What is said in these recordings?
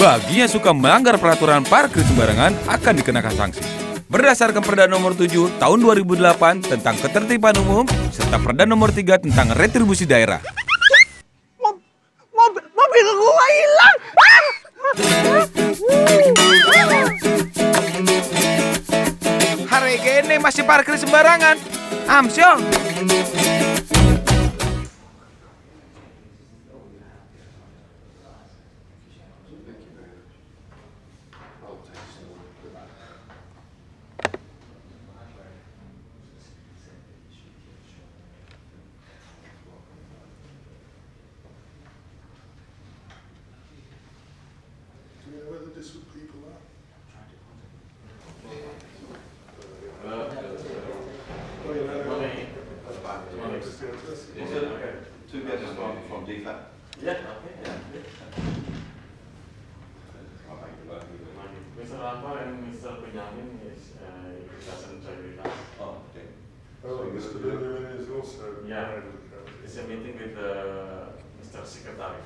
Bagi yang suka melanggar peraturan parkir sembarangan akan dikenakan sanksi. Berdasarkan Perda Nomor 7 Tahun 2008 tentang Ketertiban Umum serta Perda Nomor 3 tentang Retribusi Daerah. Mobil gua hilang. Hari gini masih parkir sembarangan. Amsyong. Mr. Akbar and Mr. Benjamin doesn't join with us. Oh, okay. Oh, Mr. Benjamin is also. Yeah. It's a meeting with Mr. Secretary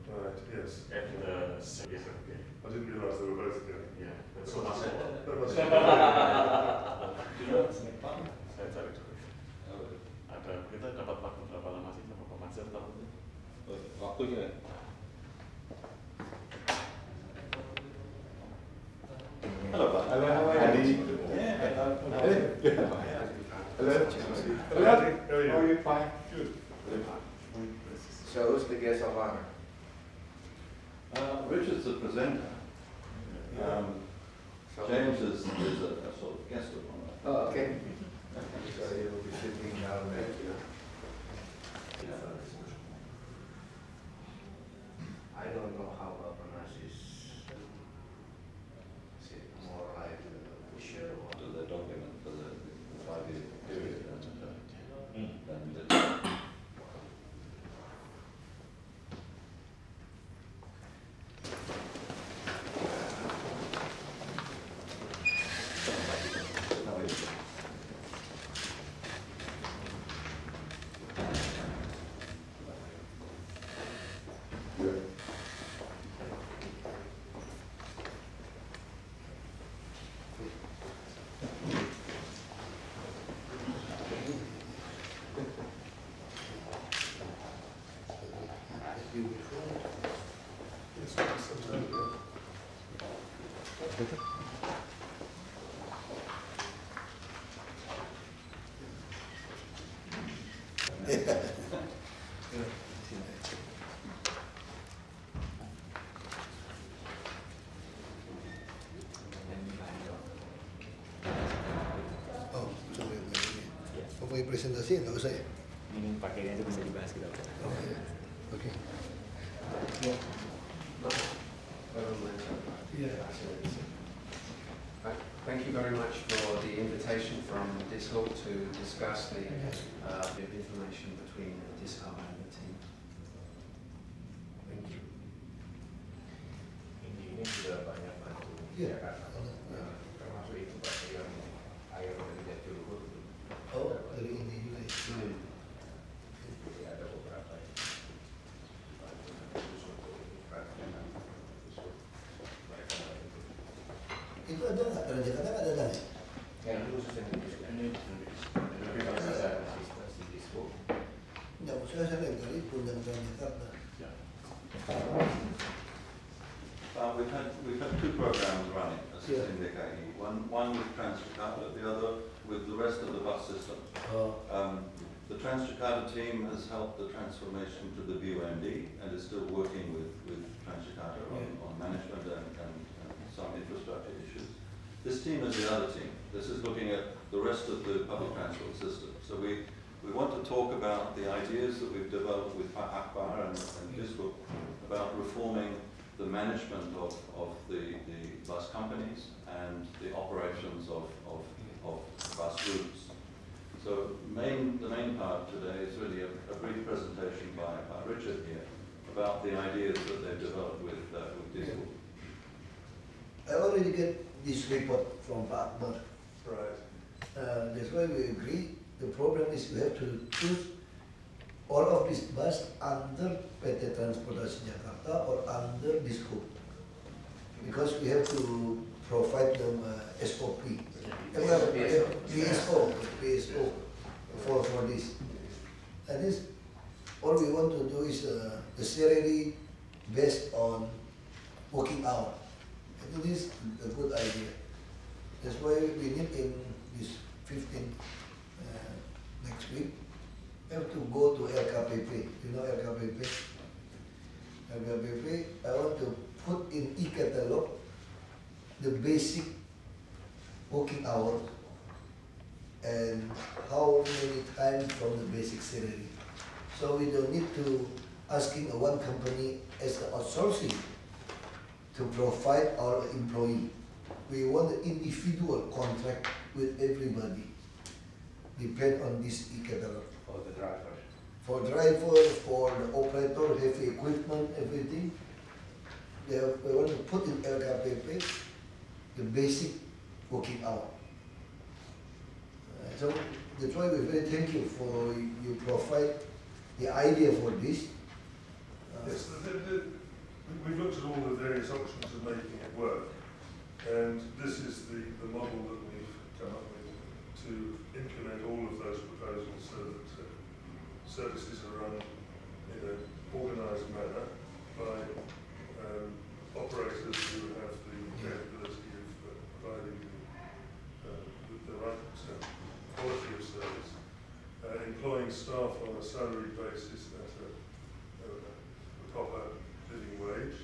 Right, yes. at the secretary. I didn't realise they were both here. Yeah, that's so much. That must Saya cari dulu. Ada kita dapat waktu berapa lama sih sama Pak Mansur tahun ini? Waktunya. Halo Pak. Hello, how are you? Hello. How are you? Fine. Good. So who's the guest of honor? Richard's the presenter. James is a sort of guest of honor. Oh, okay. So you'll be sitting down there. I don't know how to pronounce this. Is it more like Busher or To the document for the 5-year period and Oh, sorry. Mau presentasi nggak usah ya? Ini pakainya itu bisa dibahas kita. Oke. Oke. Thank you very much for the invitation from DISHOP to discuss the information between DISHOP and the team. Thank you. ini sudah banyak bantu Iya. Jakarta. Termasuk itu Pak yang air dari Jatiluhur. Oh, dari ini juga ya. Jadi ada beberapa yang khusus untuk ini perhatian khusus mereka itu. Itu ada nggak? Dari Jakarta nggak ada lagi? Yang khusus yang di tapi kalau ada asistensi disco. Nggak, maksudnya saya lihat dari pun yang dari Jakarta. we've had two programs running assisting DKI. One with Transjakarta, the other with the rest of the bus system. Oh. The Transjakarta team has helped the transformation to the BUMD and is still working with Transjakarta on management and some infrastructure issues. This team is the other team. This is looking at the rest of the public transport system. So we want to talk about the ideas that we've developed with Pak Akbar and DISHOP about reforming the management of the bus companies and the operations of bus routes. So the main part today is really a brief presentation by Richard here about the ideas that they've developed with DISHOP. I already get this report from Pak Akbar. Right. That's why we agree. The problem is we have to choose all of this bus under PT Transportasi Jakarta or under DISHOP. because we have to provide them SOP, PSO for this. And this, all we want to do is the salary based on working hour. I think this is a good idea. That's why we need in this 15 next week, we have to go to LKPP. You know LKPP? LKPP, I want to put in e-catalog the basic working hours and how many times from the basic salary. So we don't need to asking one company as the outsourcing to provide our employee. We want an individual contract with everybody. Depend on this e-catalog. For the drivers. For driver, for the operator, heavy equipment, everything. We want to put in LKPP the basic working hour. So that's why we're very thankful for you provide the idea for this. Yes, we've looked at all the various options of making it work, and this is the model that we've come up with to implement all of those proposals so that services are run in an organised manner by operators who have the capability of providing the right quality of service, employing staff on a salary basis at a proper living wage,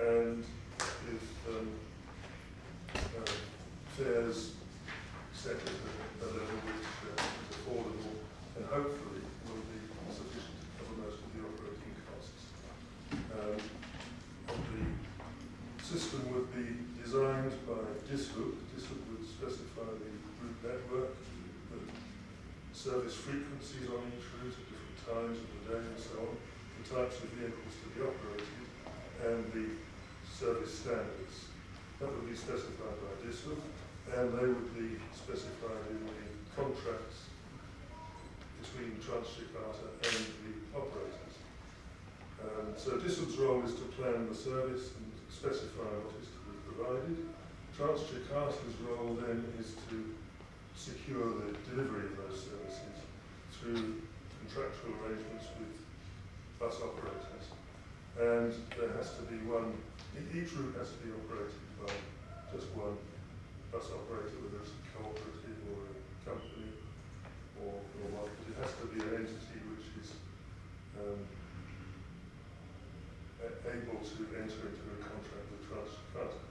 and if fares set at a level which is affordable and hopefully will be sufficient to cover most of the operating costs. The system would be designed by DISHOOK. DISHOOK would specify the route network, the service frequencies on each route at different times of the day and so on, the types of vehicles to be operated, and the service standards. That would be specified by DISHOOK, and they would be specified in the contracts between Transjakarta and the operators. So DISHOOK's role is to plan the service and specify what is to be provided. Transjakarta's role then is to secure the delivery of those services through contractual arrangements with bus operators. And there has to be each route has to be operated by just one bus operator, whether it's a cooperative or a company or what, but it has to be an entity which is able to enter into a contract with Transjakarta.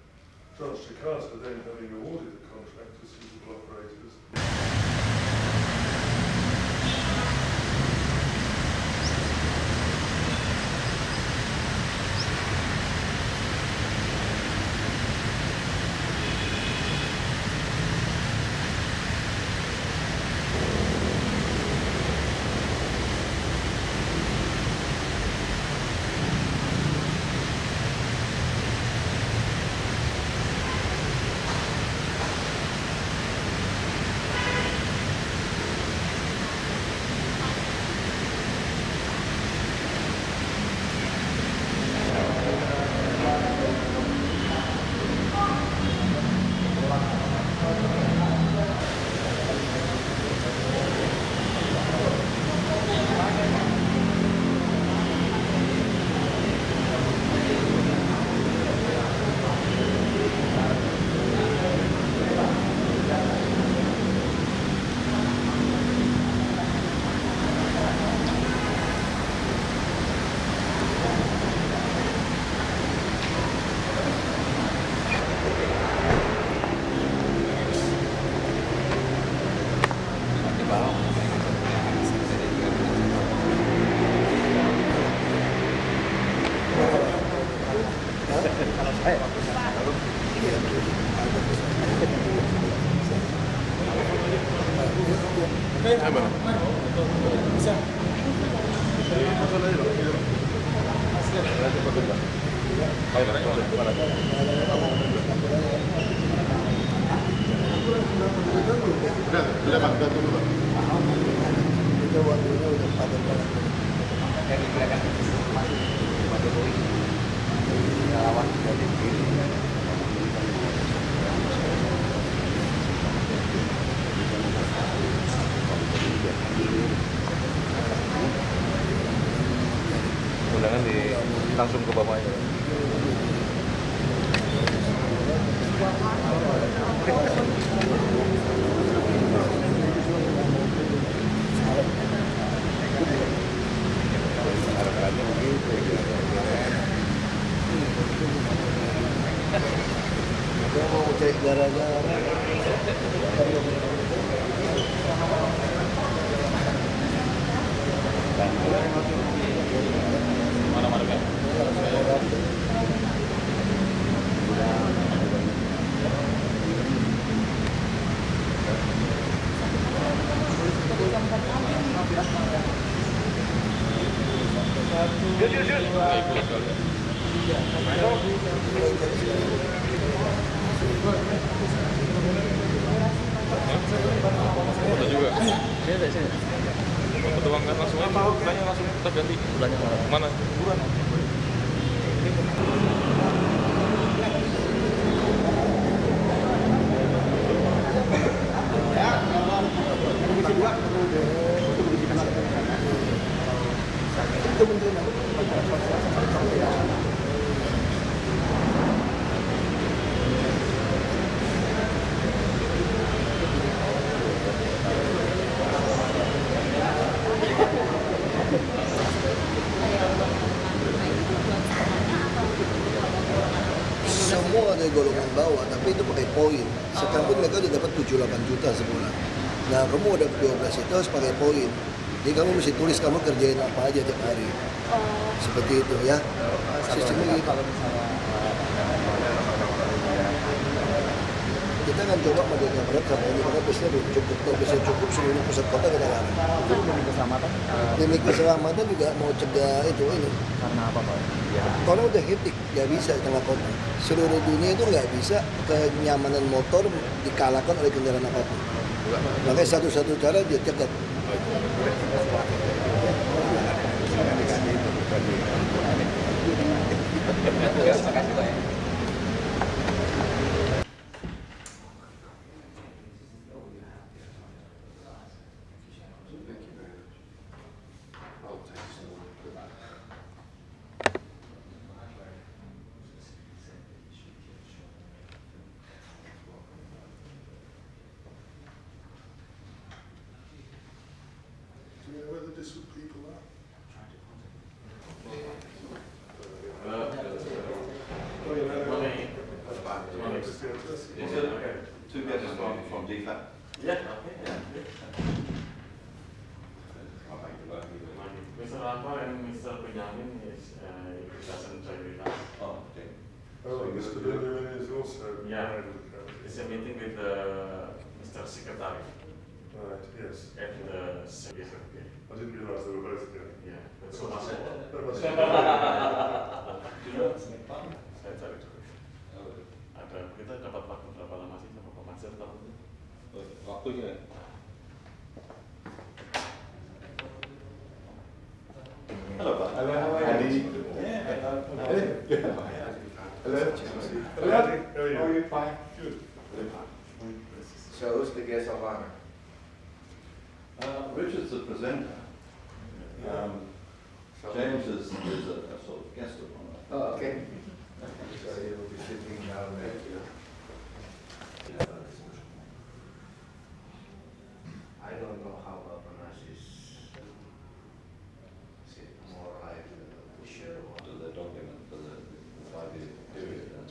Transjakarta then, having awarded the contract to suitable operators, Relawan dari kiri. Undangan langsung ke bawahnya. Harapannya begitu. Dia mau cek gara-gara. Mana-mana kan? Foto juga. Foto bang langsung aja. Bulannya langsung kita ganti. Bulannya mana? Bulan. Semua ada golongan bawah, tapi itu pakai poin. Sekarang pun mereka udah dapat 7-8 juta sebulan. Nah, kamu udah 12 itu harus pakai poin. Jadi kamu mesti tulis kamu kerjain apa aja tiap hari. Seperti itu ya. Sistemnya gitu. Kita kan coba Merdeka Barat sama ini, maka bisnya belum cukup. Kalau bisa cukup seluruh pusat kota kita larang. Itu demi keselamatan? Demi keselamatan juga mau cegah itu ini. Karena apa Pak? Ya. Kalau udah hektik, nggak bisa di tengah kota. Seluruh dunia itu nggak bisa kenyamanan motor dikalahkan oleh kendaraan apapun. Makanya satu-satu cara dia cegat. Terima kasih Pak. Do you know where the Diswood people are? Is it two guests from DFAT? Yeah. Mr. Akbar and Mr. Benjamin doesn't join with us. Oh, okay. Oh, Mr. Benjamin is also Yeah. married with the It's a meeting with Mr. Secretary Right, yes. at the secretary. I didn't realise they were both there. Yeah, that's so much. That must Saya cari dulu. Ada kita dapat waktu berapa lama sih sama Pak Mansur tahun ini? Waktunya. Hello, Pak. Hello, how are you? Hello. Hello. How are you? Fine. Good. So who's the guest of honor? Richard's the presenter. James is a sort of guest of honor. Oh, okay. So you will be sitting down there. I don't know how to pronounce this. Is it more like Busher or? To the document for the 5-year period and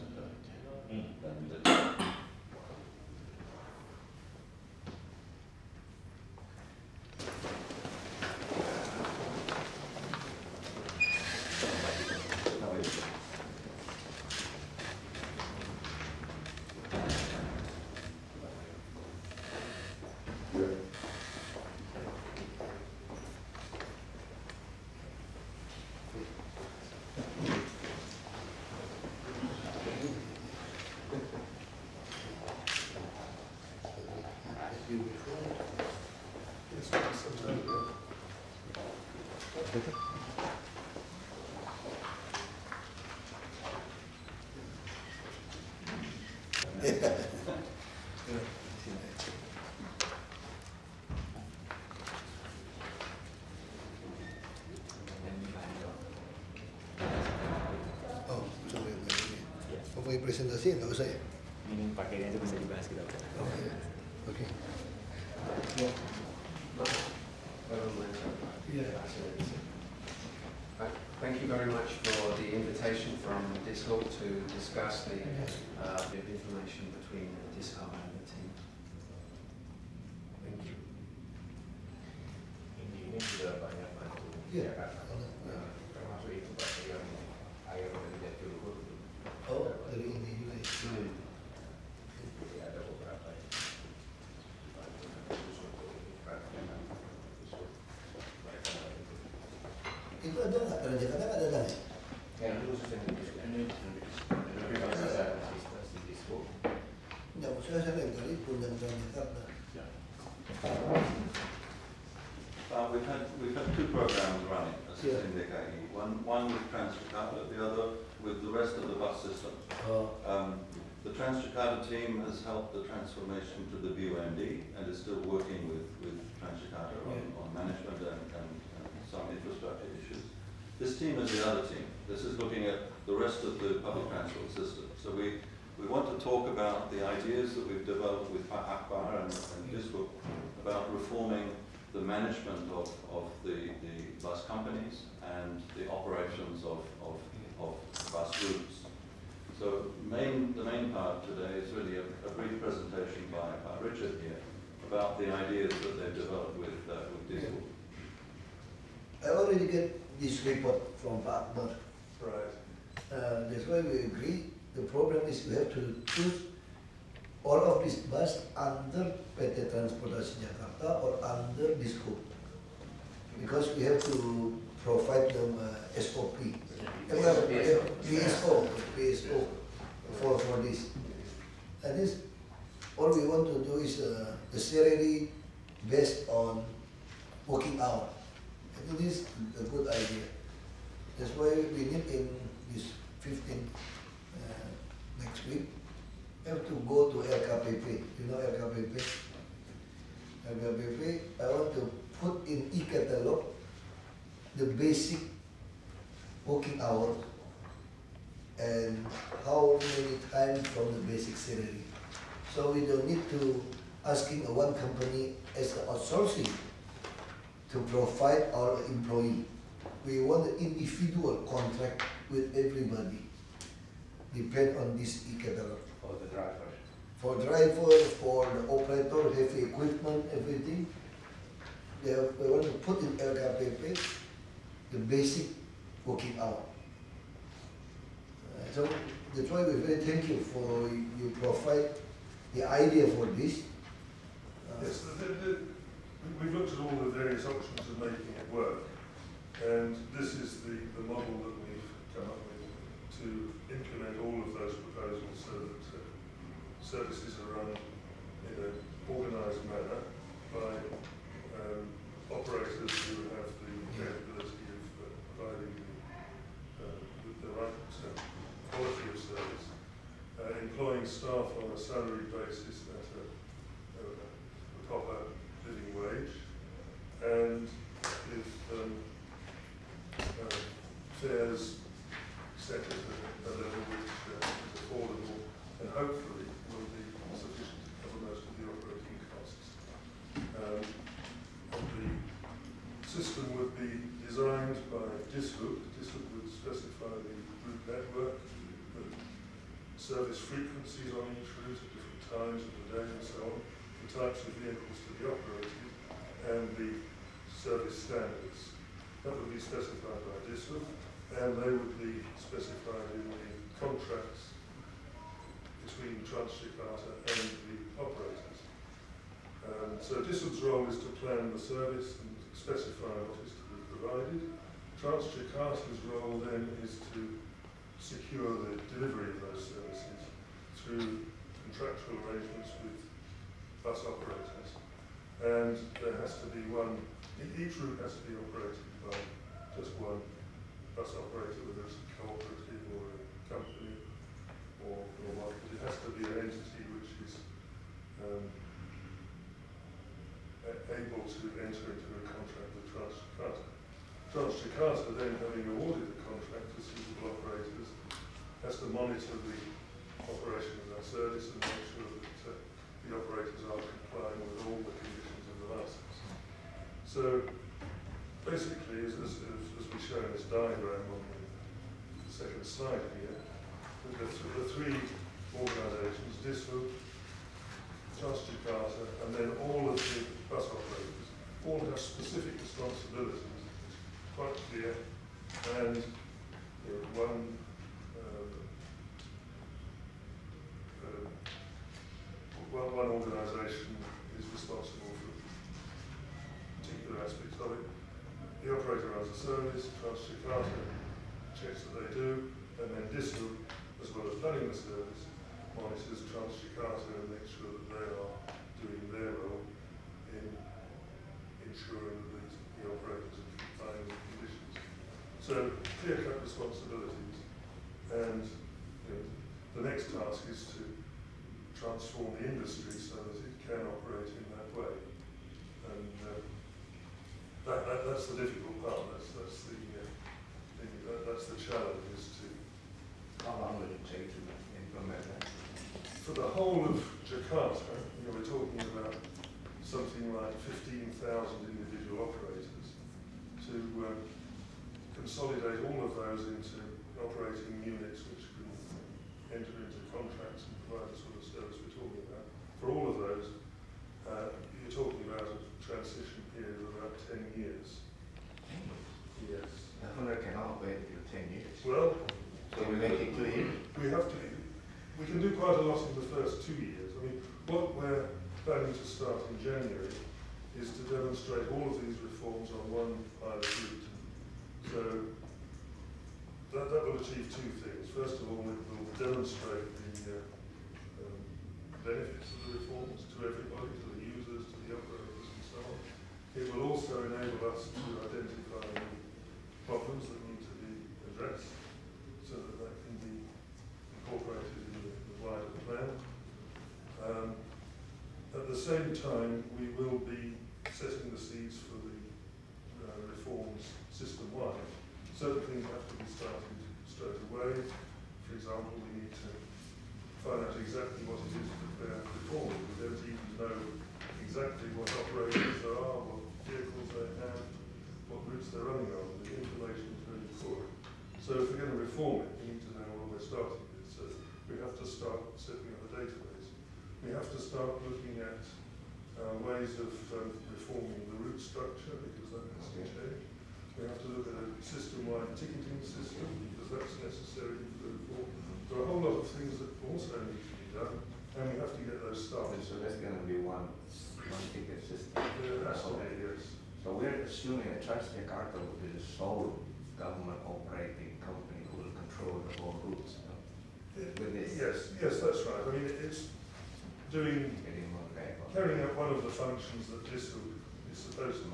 how is it? Yes, September. ini presentasi nggak usah ya? Ini pakainya itu bisa dibahas kita. Oke. Thank you very much for the invitation from DISHOOK to discuss the information between DISHOOK and the team. Thank you. Ini sudah banyak bantu Iya. Jakarta, termasuk itu Pak yang air dari Jatiluhur. Oh, dari ini juga ya. Jadi ada beberapa yang khusus untuk perhatian mereka itu. Itu ada nggak? Dari Jakarta nggak ada kan? Yang khusus yang tapi kalau bisa sistem di DISHOOK. Nggak, maksudnya saya lihat tadi undang dari Jakarta. We've had two programs running assisting DKI. One with Transjakarta, the other with the rest of the bus system. The Transjakarta team has helped the transformation to the BUMD and is still working with Transjakarta on management and some infrastructure issues. This team is the other team. This is looking at the rest of the public transport system. So we want to talk about the ideas that we've developed with Pak Akbar and DISHOOK about reforming the management of the bus companies and the operations of bus routes. So the main part today is really a brief presentation by Richard here about the ideas that they've developed with DISHOOK. I already get this report from Pak Akbar. Right. That's why we agree. The problem is we have to choose all of this bus under PT Transportasi Jakarta or under DISHOOK, because we have to provide them SOP, PSO for this. And this, all we want to do is the salary based on working hour. I think this is a good idea. That's why we need in this 15 next week. Have to go to LKPP. You know LKPP? LKPP, I want to put in e-catalog the basic working hours and how many times from the basic salary. So we don't need to asking one company as the outsourcing to provide our employee. We want an individual contract with everybody. Depend on this e-catalog. For the drivers. For driver, for the operator, heavy equipment, everything. We want to put in LKPP the basic working hour. So that's why we're very thankful for you provide the idea for this. Yes, we've looked at all the various options of making it work, and this is the model that we've come up with to implement all of those proposals so that services are run in an organised manner by operators who have the capability of providing the right quality of service, employing staff on a salary basis at a proper living wage, and with fares set at a level which is affordable and hopefully will be sufficient to cover most of the operating costs. The system would be designed by DISHOOK. DISHOOK would specify the route network, the service frequencies on each route at different times of the day and so on, the types of vehicles to be operated, and the service standards. That would be specified by DISHOOK, and they would be specified in the contracts between Transjakarta and the operators. So DISHOOK's role is to plan the service and specify what is to be provided. Transjakarta's role then is to secure the delivery of those services through contractual arrangements with bus operators. And there has to be one, each route has to be operated by just one bus operator, whether it's a cooperative or a company or what, but it has to be an entity which is able to enter into a contract with Transjakarta. Transjakarta then, having awarded the contract to suitable operators, has to monitor the operation of their service and make sure that the operators are complying with all the conditions of the license. So basically, as we show in this diagram on the second slide here, the three organisations, DISHOOK, Transjakarta, and then all of the bus operators, all have specific responsibilities, quite clear, and one organisation is responsible for particular aspects of it. The operator runs a service, Transjakarta checks that they do, and then DISHOOK, as well as planning the service, monitors Transjakarta and makes sure that they are doing their role in ensuring that the operators are complying with conditions. So clear-cut responsibilities, and the next task is to transform the industry so that it can operate in that way. And that's the difficult part. That's the challenge. Is to how long will it take to implement that? For the whole of Jakarta, we're talking about something like 15,000 individual operators to consolidate all of those into operating units which can enter into contracts and provide the sort of service we're talking about. For all of those, you're talking about a transition period of about 10 years. 10 years? Yes. The owner cannot wait till 10 years. Well, so we make it 2 years? We can do quite a lot in the first 2 years. I mean, what we're planning to start in January is to demonstrate all of these reforms on one pilot route. So that will achieve two things. First of all, it will demonstrate the benefits of the reforms to everybody, to the users, to the operators and so on. It will also enable us to identify the problems that need to be addressed so that that can be incorporated in the wider plan. At the same time, we will be setting the seeds for the reforms system-wide. Certain things have to be started straight away. For example, we need to find out exactly what it is that they're reforming. We don't even know exactly what operators there are, what vehicles they have, what routes they're running on. The information is very poor. So if we're going to reform it, we need to know what we're starting with. So we have to start setting up a database. We have to start looking at ways of reforming the route structure, because that has to change. We have to look at a system-wide ticketing system, because that's necessary for the reform. There are a whole lot of things that also need to be done, and we have to get those started. So there's going to be one ticket system. There has to be, yes. So we're assuming that Transjakarta will be the sole government operating company who will control the whole routes. With this. Yes, that's right. I mean, it's doing, carrying out one of the functions that DISHOOK is supposed to do.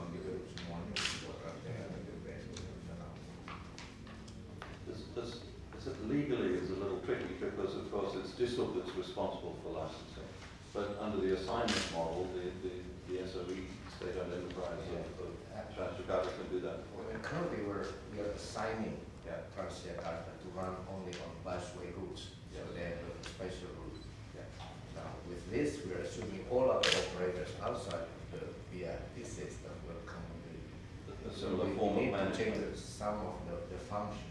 Legally is a little tricky because, of course, it's DISHOOK that's responsible for licensing. But under the assignment model, the SOE, state-owned enterprise of Transjakarta, can do that. Well, currently, we are assigning Transjakarta to run only on busway routes. So they have a special route. Now, with this, we are assuming all other operators outside of the BRT system will come with a similar form of management. We need to change some of the function.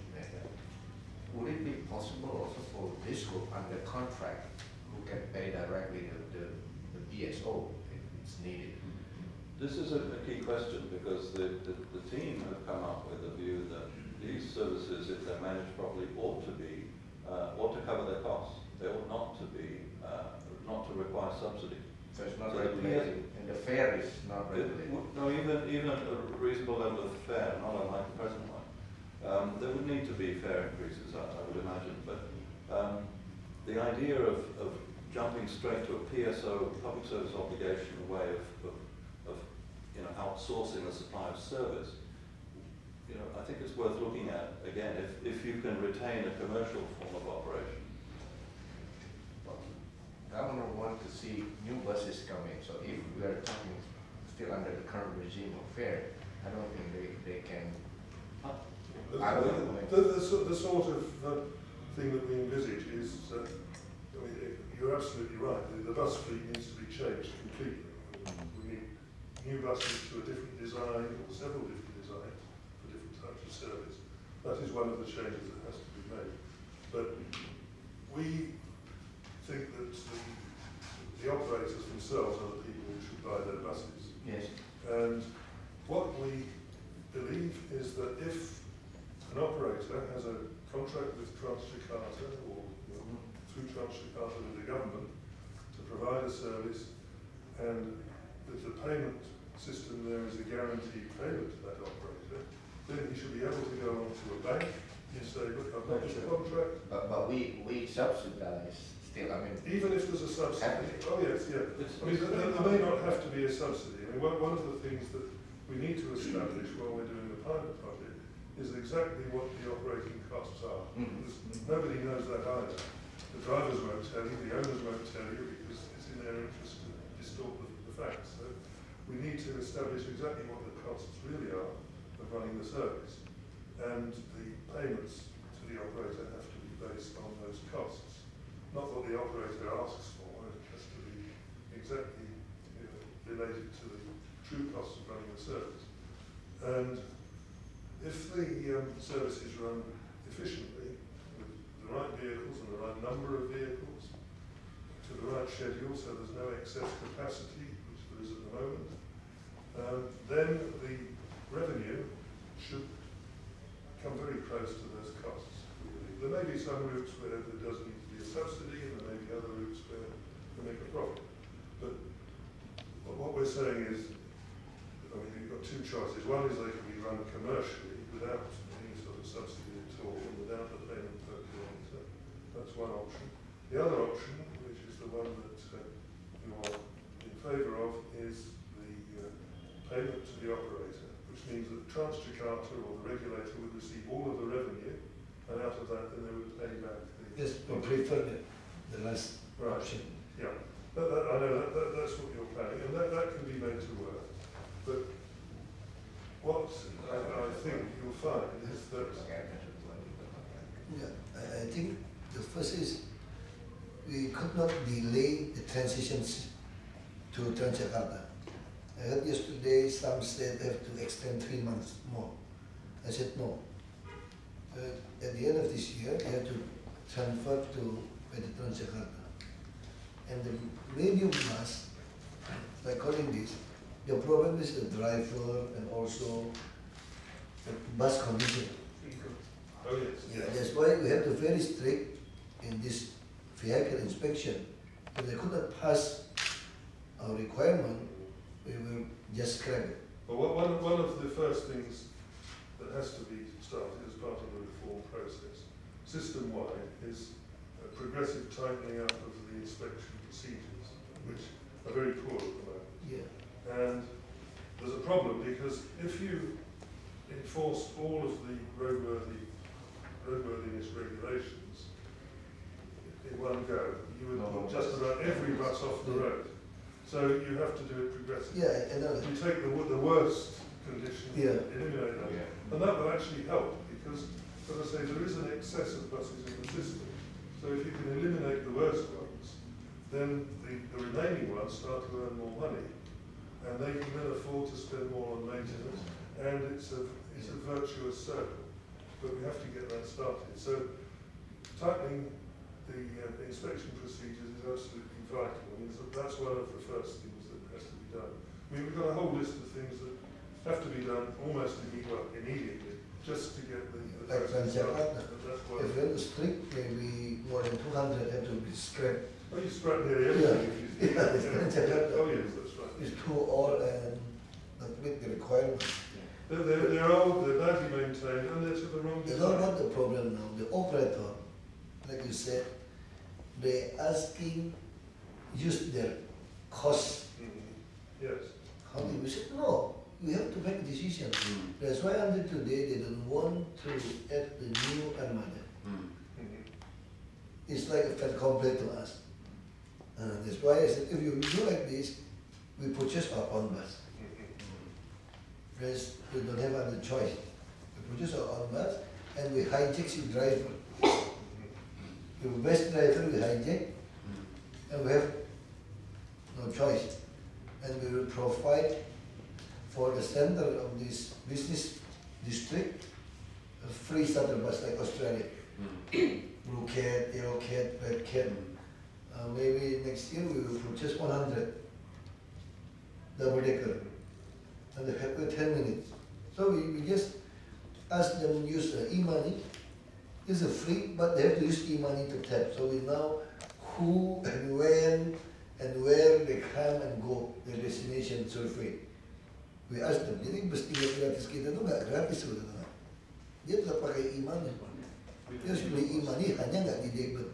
Would it be possible also for DISHOOK under contract who can pay directly the BSO if it's needed? This is a key question because the team have come up with a view that these services, if they're managed properly, ought to cover their costs. They ought not to be not to require subsidy. So it's not regulated, and the fare is not regulated. No, even a reasonable level of fare, not unlike the present one. There would need to be fare increases, I would imagine, but the idea of jumping straight to a PSO, public service obligation, a way of outsourcing the supply of service, I think it's worth looking at again if you can retain a commercial form of operation. Governor wants to see new buses coming, so if we are talking still under the current regime of fare, I don't think they can. The sort of thing that we envisage is mean, you're absolutely right. The bus fleet needs to be changed completely. We need new buses to a different design, or several different designs for different types of service. That is one of the changes that has to be made. But we think that the operators themselves are the people who should buy their buses. Yes. And what we believe is that if an operator has a contract with Transjakarta or through Transjakarta with the government to provide a service, and that the payment system there is a guaranteed payment to that operator, then he should be able to go onto a bank and say, look, I've got this contract. But we subsidize still, I mean. Even if there's a subsidy. Oh yes, yeah. I mean, there may not have to be a subsidy. I mean, one of the things that we need to establish while we're doing the pilot project is exactly what the operating costs are. Because nobody knows that either. The drivers won't tell you, the owners won't tell you, because it's in their interest to distort the facts. So we need to establish exactly what the costs really are of running the service. And the payments to the operator have to be based on those costs. Not what the operator asks for, it has to be exactly related to the true costs of running the service. And if the service is run efficiently, with the right vehicles and the right number of vehicles, to the right schedule, so there's no excess capacity, which there is at the moment, then the revenue should come very close to those costs. There may be some routes where there does need to be a subsidy, and there may be other routes where they make a profit. But what we're saying is, I mean, you've got two choices. One is they can be run commercially without any sort of subsidy at all, and without the payment per kilometre. That's one option. The other option, which is the one that you are in favour of, is the payment to the operator, which means that Transjakarta or the regulator would receive all of the revenue, and out of that then they would pay back the... Yes, we prefer the last option. Yeah, I know that's what you're planning, and that can be made to work. But what I think you'll find is that... Yeah, I think the first is we could not delay the transitions to Transjakarta. I heard yesterday some said they have to extend 3 months more. I said no. At the end of this year, they have to transfer to Transjakarta. And the medium bus, by calling this, the problem is the driver and also the bus condition. Oh yes. Yeah, that's why we have to be very strict in this vehicle inspection. If they could not pass our requirement, we will just scrap it. Well, one of the first things that has to be started as part of the reform process, system-wide, is a progressive tightening up of the inspection procedures, which are very poor at the moment. Yeah. And there's a problem because if you enforce all of the roadworthiness regulations in one go, you would put just about every bus off the road. So you have to do it progressively. Yeah, I know that. You take the worst conditions, Yeah. eliminate them, and that will actually help because, as I say, there is an excess of buses in the system. So if you can eliminate the worst ones, then the remaining ones start to earn more money, and they can then afford to spend more on maintenance, and it's a virtuous circle. But we have to get that started. So tightening the inspection procedures is absolutely vital. I mean, that's one of the first things that has to be done. I mean, we've got a whole list of things that have to be done almost immediately, just to get the Like Transjakarta. That's why. If we're strict, maybe more than 200 have to be scrapped. Well, you scrap nearly everything. if you- Yeah, it's Transjakarta. Oh yes, that's right. It's too old and not meet the requirements. They're old, they're badly maintained, and they're to the wrong You design. know what the problem now? The operator, like you said, they asking use their cost. Yes. How do we say no? We have to make a decision. That's why until today they don't want to add the new armada. It's like a fat complaint to us. That's why I said if you do like this, we purchase our own bus. Because we don't have other choice. We produce our own bus and we hijack the driver. The best driver we hijack And we have no choice. And we will provide for the center of this business district a free shuttle bus like Australia. Blue cat, yellow cat, red cat. Maybe next year we will purchase 100 double decker. And they have 10 minutes. So we just ask them to use e-money. It's free, but they have to use e-money to tap. So we know who and when and where they come and go, their destination so free. We ask them, jadi bus tiga gratis kita tuh nggak gratis sebetulnya. Dia tetap pakai e-money. Dia harus beli e-money, hanya nggak di debit.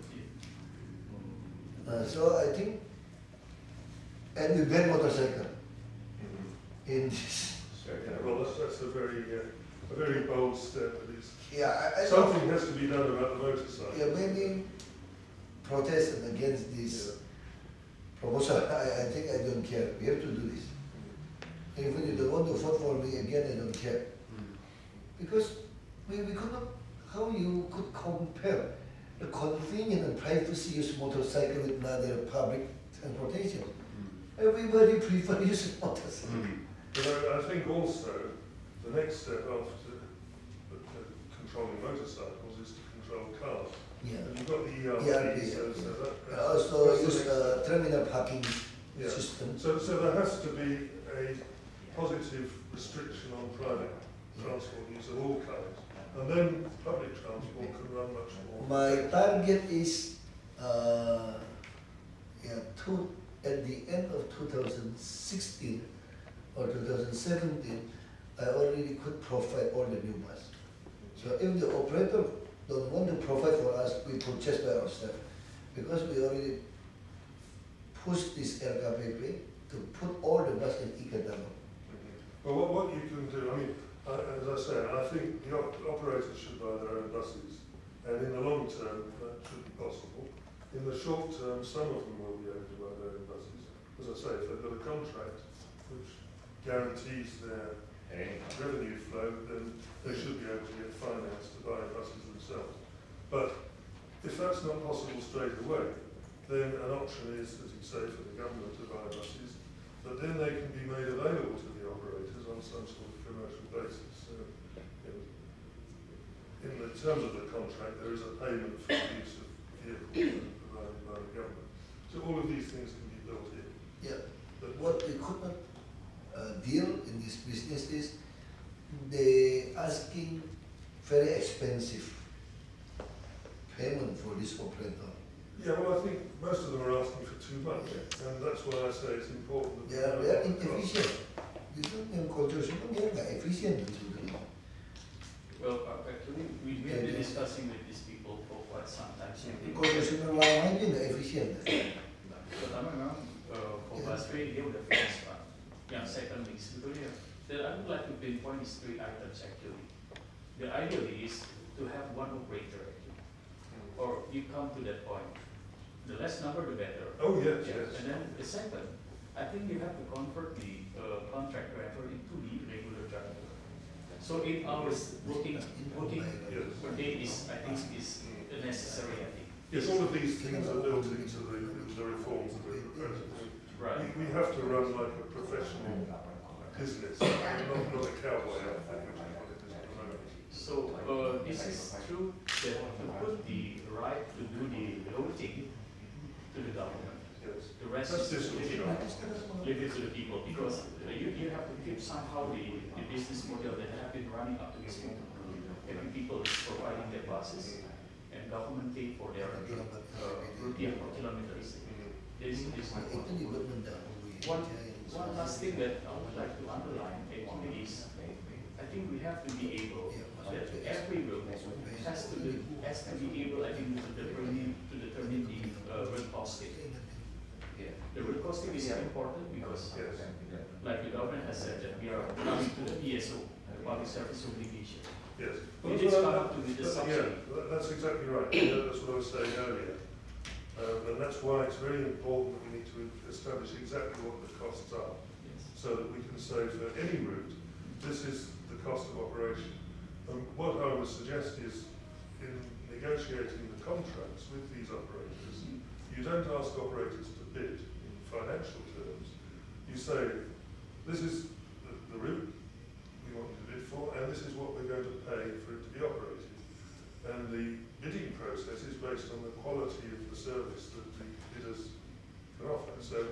So I think, and we ban motorcycle in this. Well, that's a very bold step. At least. Yeah, Something has to be done about the motorcycle. Yeah, maybe protest against this proposal. I think I don't care. We have to do this. Even if they want to vote for me again, I don't care. Because we could not, how you could compare the convenience and privacy use motorcycle with another public transportation. Everybody prefer using motorcycle. But I think also the next step after controlling motorcycles is to control cars. Yeah. And you've got the ERP, so that, also use terminal parking system. So there has to be a positive restriction on private transport use of all kinds, and then public transport can run much more. My target is at the end of 2016 or 2017, I already could provide all the new bus. So if the operator don't want to provide for us, we purchase by ourselves. Because we already pushed this LKPP to put all the bus in e-catalog. Well, what you can do, I mean, as I say, I think the operators should buy their own buses, and in the long term, that should be possible. In the short term, some of them will be able to buy their own buses. As I say, if they've got a contract which guarantees their revenue flow, then they should be able to get finance to buy buses themselves. But if that's not possible straight away, then an option is, as you say, for the government to buy buses, but then they can be made available to the operators on some sort of commercial basis. So, in the terms of the contract, there is a payment for the use of vehicles provided by the government. So all of these things can be built in. Yeah, but what we could not deal in this business is they asking very expensive payment for this operator. Yeah, well, I think most of them are asking for too much, and that's why I say it's important. They are inefficient. Itu yang konstruksi itu dia nggak efisien sebetulnya. Well, actually, we have been discussing with these people for quite some time. Konstruksi lama aja nggak efisien. Pertama memang for busway dia udah finish Pak. Yang secondly sebetulnya, that I would like to pinpoint these three items actually. The ideal is to have one operator actually, or you come to that point. The less number, the better. Oh yes, yes. And then the second, I think you have to convert the contract driver into the regular driver. So 8 hours working per day is, I think, is necessary. I think. Yes, all of these things are built into the reforms that we're proposing. Right. We have to run like a professional business, not a cowboy outfit, which is what it is at the moment. So this is true that to put the right to do the loading to the government. Yes. The rest is leave it to the people, because you have to keep somehow the business model that have been running up to this point. Having people providing their buses and government pay for their routine or kilometers. This is my point. One last thing that I would like to underline actually is I think we have to be able that every road has to be able, I think, to determine the road costing. The road costing is important because, like the government has said, that we are coming to the PSO, the public service obligation. Yes. It is come up to the subsidy. Yeah, that's exactly right. That's what I was saying earlier. And that's why it's very important that we need to establish exactly what the costs are, so that we can say for any route, this is the cost of operation. And what I would suggest is, in negotiating the contracts with these operators, you don't ask operators to bid in financial terms. You say, this is the route we want you to bid for, and this is what we're going to pay for it to be operated. And the bidding process is based on the quality of the service that the bidders can offer. So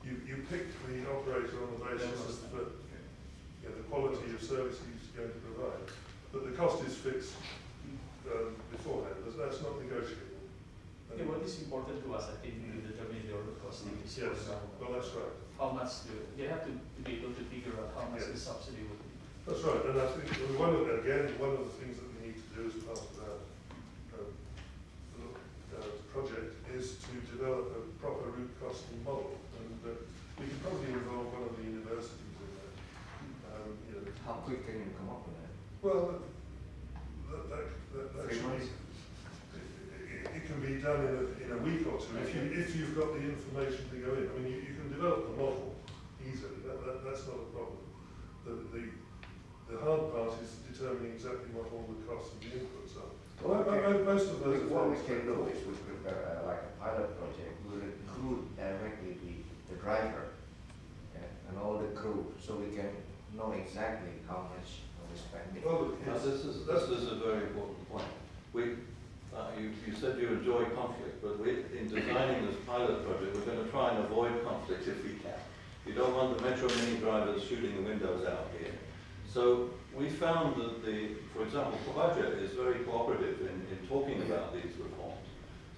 you pick the operator on the basis of the quality of service he's going to provide. But the cost is fixed beforehand. That's not negotiable. Okay, what is important to us, I think, in determining the order costing is Yes, well that's right. how much they have to be able to figure out how much the subsidy would be. That's right, and I think one of the things that we need to do as part of our project is to develop a proper route costing model, and we can probably involve one of the universities in that. How quick can you come up with that? Well, that 3 months? it can be done in a week or two if you've got the information to go in. I mean, you can develop the model easily. That's not a problem. The hard part is determining exactly what all the costs and the inputs are. Most of those. What we can do is we prepare like a pilot project. We will include directly the driver and all the crew, so we can know exactly how much we're spending. Well, this is a very important point. You said you enjoy conflict, but in designing this pilot project, we're going to try and avoid conflict if we can. You don't want the Metro Mini drivers shooting the windows out here. So we found that for example, Covaja is very cooperative in talking about these reforms.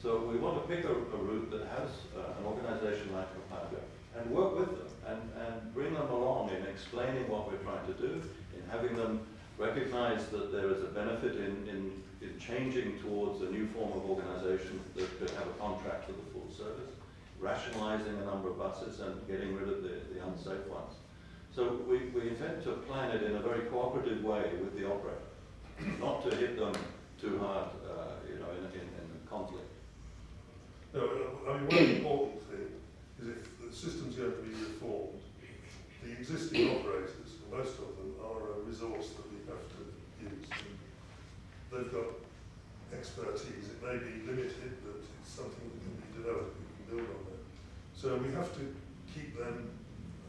So we want to pick a route that has an organization like Covaja and work with them and bring them along in explaining what we're trying to do, in having them recognize that there is a benefit in changing towards a new form of organization that could have a contract for the full service, rationalizing a number of buses and getting rid of the unsafe ones. So we intend to plan it in a very cooperative way with the operator, not to hit them too hard, in conflict. No, I mean, one important thing is if the system's going to be reformed, the existing operators, most of them, are a resource that we have to use. And they've got expertise. It may be limited, but it's something that can be developed. We can build on that. So we have to keep them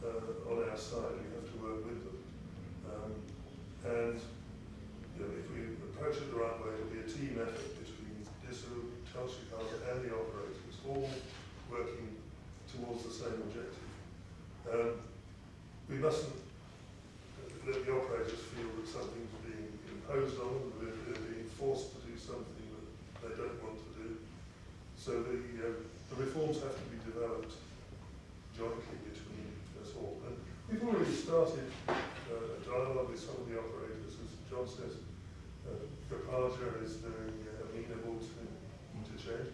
on our side. We have to work with them. And if we approach it the right way, it'll be a team effort between DISU, Transjakarta, and the operators, all working towards the same objective. We mustn't let the operators feel that something's being imposed on them, that they're being forced to do something that they don't want to do. So the reforms have to be developed jointly between us all. And we've already started a dialogue with some of the operators, as John says. Covaja is very amenable to change.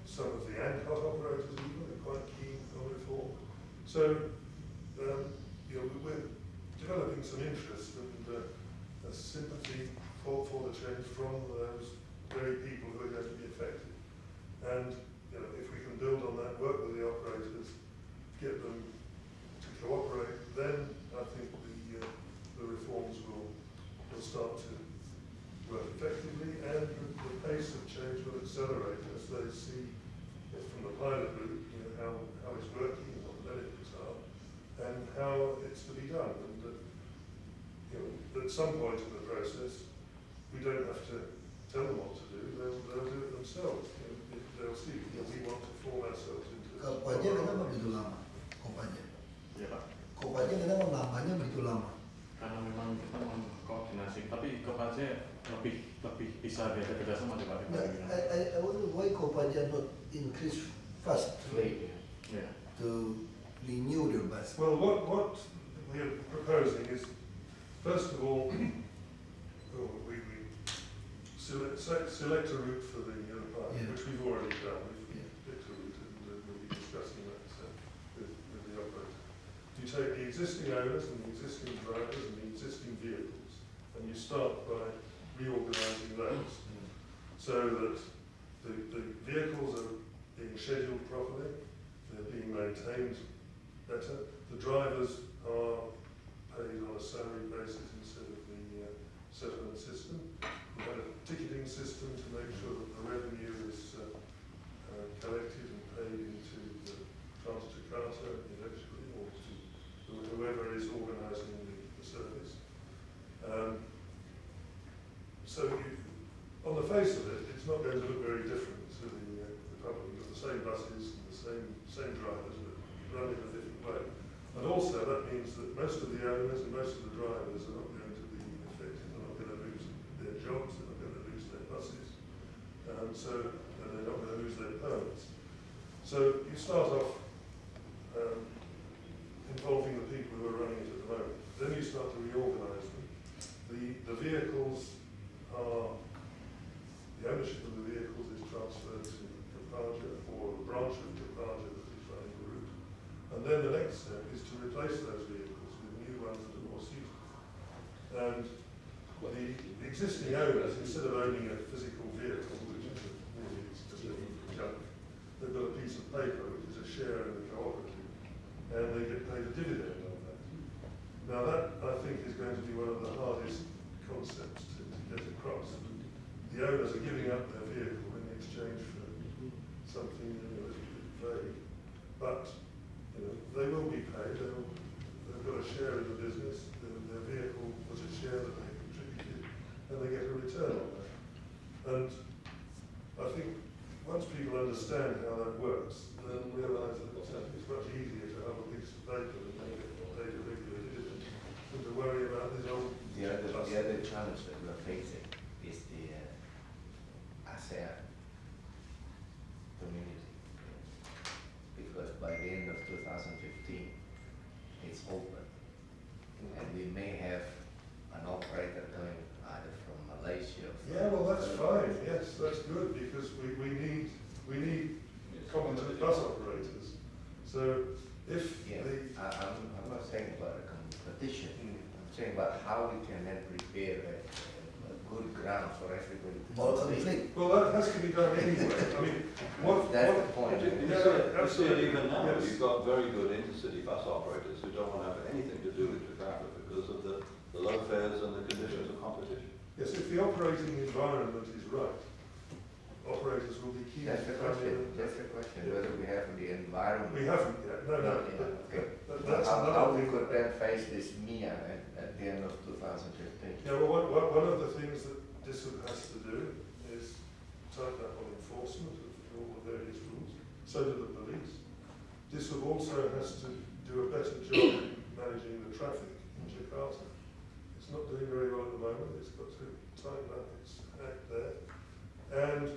Some of the ANCOT operators even are quite keen on reform. So we're developing some interest and a sympathy for the change from those very people who are going to be affected. And if we can build on that, work with the operators, get them to cooperate, then I think the reforms will start to work effectively, and the pace of change will accelerate as they see from the pilot route how it's working and what the benefits are, and how it's to be done. And at some point in the process, we don't have to tell them what to do; they'll do it themselves. They'll see. We want to form ourselves into. Covaja kenapa begitu lama? Covaja. Ya Pak. Covaja kenapa namanya begitu lama? Karena memang kita mau koordinasi, tapi Covaja lebih bisa beda sama Pak. I wonder why Covaja not increase fast to renew their bus. Well, what we are proposing is, first of all, we select a route for the park, which we've already done. We've picked a route, and we'll be discussing that with the operator. You take the existing owners and the existing drivers and the existing vehicles, and you start by reorganising those so that the vehicles are being scheduled properly, they're being maintained better, the drivers are paid on a salary basis instead of the settlement system. We've had a ticketing system to make sure that the revenue is collected and paid is organising the service. On the face of it, it's not going to look very different to the public. You've got the same buses and the same drivers, but run in a different way. And also that means that most of the owners and most of the drivers are not going to be affected. They're not going to lose their jobs, they're not going to lose their buses, and they're not going to lose their permits. So you start off involving the people who are running it at the moment. Then you start to reorganise them. The vehicles are, the ownership of the vehicles is transferred to Kopaja or a branch of Kopaja that is running the route. And then the next step is to replace those vehicles with new ones that are more suitable. And the existing owners, instead of owning a physical vehicle, which is really just a junk, they've got a piece of paper which is a share in the cooperative, and they get paid a dividend on that. Now that, I think, is going to be one of the hardest concepts to get across. The owners are giving up their vehicle in exchange for something a little bit vague, but they will be paid. They've got a share in the business. Their vehicle was a share that they contributed, and they get a return on that. And I think once people understand how that works, they'll realise that it's much easier to have a piece of paper and they get paid a regular dividend than to worry about this old. The other challenge that we're facing is the ASEAN community, because by the end of 2015 it's open, and we may have an operator coming either from Malaysia. Yeah, well that's fine. Yes, that's good, because we need competent bus operators. So if I'm not saying about a competition. I'm saying about how we can then prepare a good ground for everybody to conflict. Well, that has to be done anyway. I mean, that's the point. You see it even now. Yes. You've got very good intercity bus operators who don't want to have anything to do with Jakarta because of the low fares and the conditions of competition. Yes, if the operating environment is right, operators will be keen That's to the come question. in. That's the question. Whether we have the environment. We haven't yet. No. Okay. That's how we thing. could then face this MIA at the end of 2015. Yeah, well, one of the things that DISUB has to do is tighten up on enforcement of all the various rules. So do the police. DISUB also has to do a better job managing the traffic in Jakarta. It's not doing very well at the moment. It's got to tighten up its act there. And